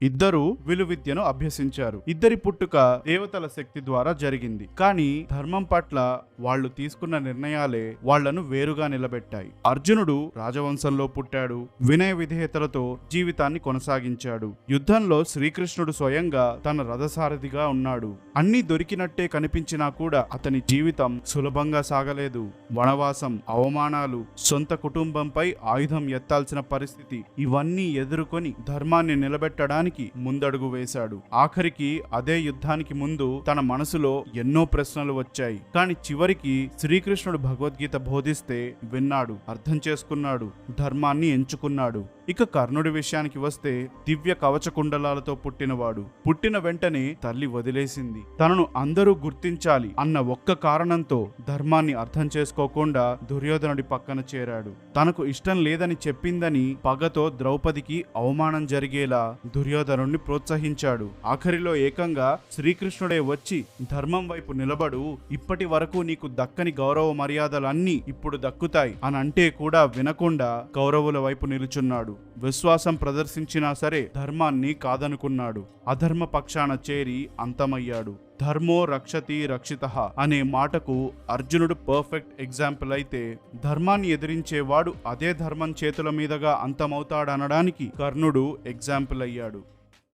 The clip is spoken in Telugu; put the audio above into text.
ఇద్దరూ విలువిద్యను అభ్యసించారు. ఇద్దరి పుట్టుక దేవతల శక్తి ద్వారా జరిగింది. కానీ ధర్మం పట్ల వాళ్ళు తీసుకున్న నిర్ణయాలే వాళ్లను వేరుగా నిలబెట్టాయి. అర్జునుడు రాజవంశంలో పుట్టాడు. వినయ విధేయతలతో జీవితాన్ని కొనసాగించాడు. యుద్ధంలో శ్రీకృష్ణుడు స్వయంగా తన రథసారథిగా ఉన్నాడు. అన్నీ దొరికినట్టే కనిపించినా కూడా అతని జీవితం సులభంగా సాగలేదు. వనవాసం, అవమానాలు, సొంత కుటుంబంపై ఆయుధం ఎత్తాల్సిన పరిస్థితి, ఇవన్నీ ఎదుర్కొని ధర్మాన్ని నిలబెట్టడానికి ముందడుగు వేశాడు. ఆఖరికి అదే యుద్ధానికి ముందు తన మనసులో ఎన్నో ప్రశ్నలు వచ్చాయి. కానీ చివరికి శ్రీకృష్ణుడు భగవద్గీత బోధిస్తే విన్నాడు, అర్థం చేసుకున్నాడు, ధర్మాన్ని ఎంచుకున్నాడు. ఇక కర్ణుడి విషయానికి వస్తే దివ్య కవచ కుండలాలతో పుట్టినవాడు. పుట్టిన వెంటనే తల్లి వదిలేసింది. తనను అందరూ గుర్తించాలి అన్న ఒక్క కారణంతో ధర్మాన్ని అర్థం చేసుకోకుండా దుర్యోధనుడి పక్కన చేరాడు. తనకు ఇష్టం లేదని చెప్పిందని పగతో ద్రౌపదికి అవమానం జరిగేలా దుర్యోధనుడిని ప్రోత్సహించాడు. ఆఖరిలో ఏకంగా శ్రీకృష్ణుడే వచ్చి ధర్మం వైపు నిలబడు, ఇప్పటి వరకు నీకు దక్కని గౌరవ మర్యాదలన్నీ ఇప్పుడు దక్కుతాయి అని అంటే కూడా వినకుండా కౌరవుల వైపు నిలుచున్నాడు. విశ్వాసం ప్రదర్శించినా సరే ధర్మాన్ని కాదనుకున్నాడు. అధర్మ పక్షాన చేరి అంతమయ్యాడు. ధర్మో రక్షతి రక్షితః అనే మాటకు అర్జునుడు పర్ఫెక్ట్ ఎగ్జాంపుల్ అయితే, ధర్మాన్ని ఎదిరించేవాడు అదే ధర్మం చేతుల మీదుగా అంతమవుతాడనడానికి కర్ణుడు ఎగ్జాంపుల్ అయ్యాడు.